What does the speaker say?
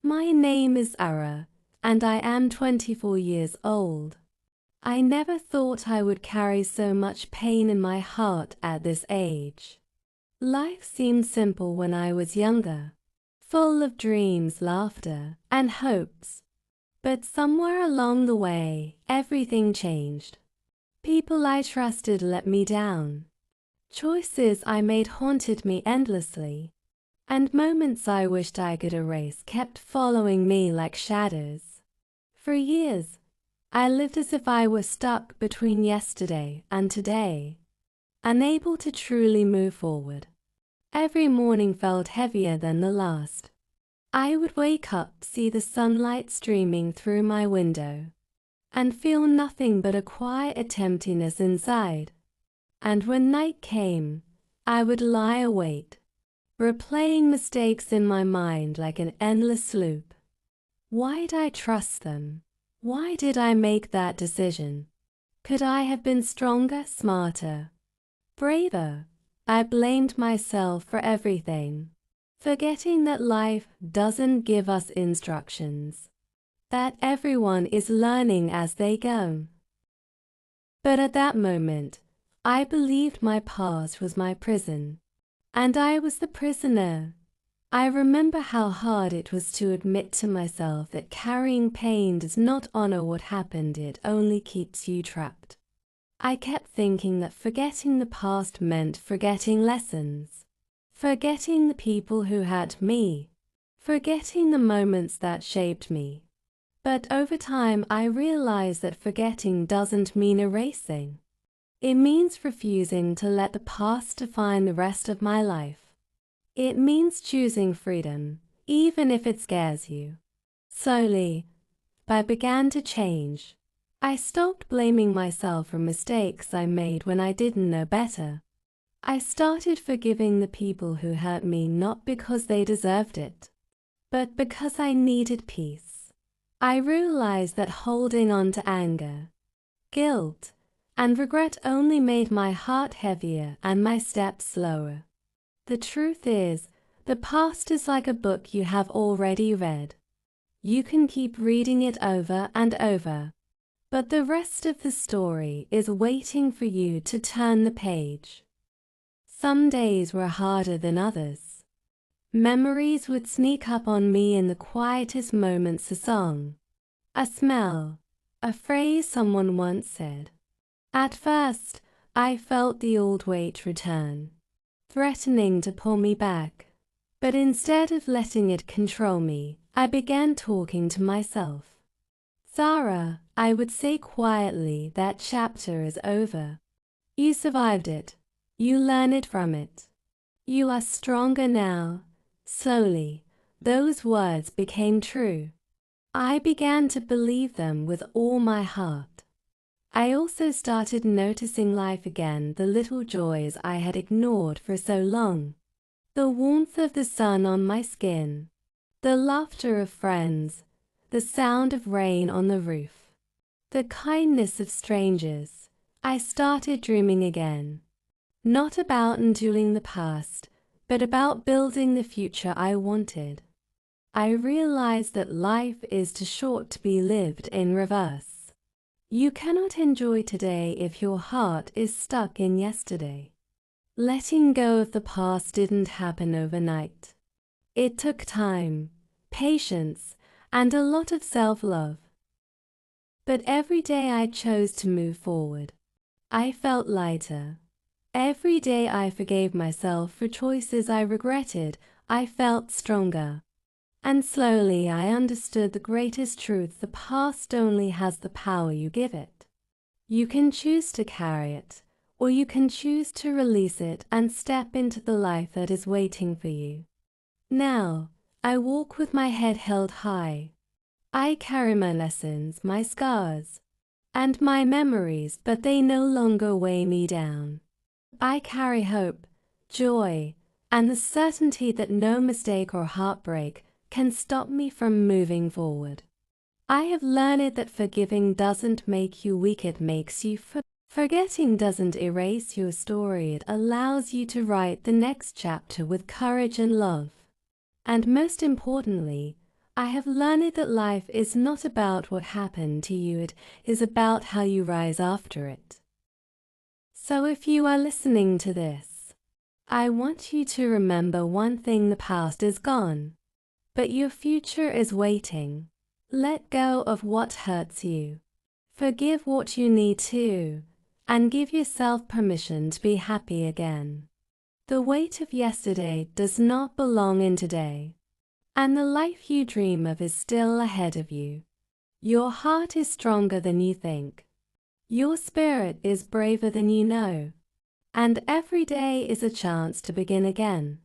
My name is Ara, and I am 24 years old. I never thought I would carry so much pain in my heart at this age. Life seemed simple when I was younger, full of dreams, laughter, and hopes. But somewhere along the way, everything changed. People I trusted let me down. Choices I made haunted me endlessly, and moments I wished I could erase kept following me like shadows. For years, I lived as if I were stuck between yesterday and today, unable to truly move forward. Every morning felt heavier than the last. I would wake up, see the sunlight streaming through my window, and feel nothing but a quiet emptiness inside. And when night came, I would lie awake, replaying mistakes in my mind like an endless loop. Why'd I trust them? Why did I make that decision? Could I have been stronger, smarter, braver? I blamed myself for everything, forgetting that life doesn't give us instructions, that everyone is learning as they go. But at that moment, I believed my past was my prison, and I was the prisoner. I remember how hard it was to admit to myself that carrying pain does not honor what happened, it only keeps you trapped. I kept thinking that forgetting the past meant forgetting lessons, forgetting the people who had me, forgetting the moments that shaped me. But over time I realized that forgetting doesn't mean erasing. It means refusing to let the past define the rest of my life. It means choosing freedom, even if it scares you. Slowly, I began to change. I stopped blaming myself for mistakes I made when I didn't know better. I started forgiving the people who hurt me, not because they deserved it, but because I needed peace. I realized that holding on to anger, guilt, and regret only made my heart heavier and my steps slower. The truth is, the past is like a book you have already read. You can keep reading it over and over, but the rest of the story is waiting for you to turn the page. Some days were harder than others. Memories would sneak up on me in the quietest moments: a song, a smell, a phrase someone once said. At first, I felt the old weight return, threatening to pull me back. But instead of letting it control me, I began talking to myself. "Zara," I would say quietly, "that chapter is over. You survived it. You learned from it. You are stronger now." Slowly, those words became true. I began to believe them with all my heart. I also started noticing life again, the little joys I had ignored for so long. The warmth of the sun on my skin, the laughter of friends, the sound of rain on the roof, the kindness of strangers. I started dreaming again, not about undoing the past, but about building the future I wanted. I realized that life is too short to be lived in reverse. You cannot enjoy today if your heart is stuck in yesterday. Letting go of the past didn't happen overnight. It took time, patience, and a lot of self-love. But every day I chose to move forward, I felt lighter. Every day I forgave myself for choices I regretted, I felt stronger. And slowly I understood the greatest truth: the past only has the power you give it. You can choose to carry it, or you can choose to release it and step into the life that is waiting for you. Now, I walk with my head held high. I carry my lessons, my scars, and my memories, but they no longer weigh me down. I carry hope, joy, and the certainty that no mistake or heartbreak can stop me from moving forward. I have learned that forgiving doesn't make you weak, it makes you free. Forgetting doesn't erase your story, it allows you to write the next chapter with courage and love. And most importantly, I have learned that life is not about what happened to you, it is about how you rise after it. So if you are listening to this, I want you to remember one thing: the past is gone, but your future is waiting. Let go of what hurts you. Forgive what you need to, and give yourself permission to be happy again. The weight of yesterday does not belong in today, and the life you dream of is still ahead of you. Your heart is stronger than you think. Your spirit is braver than you know. And every day is a chance to begin again.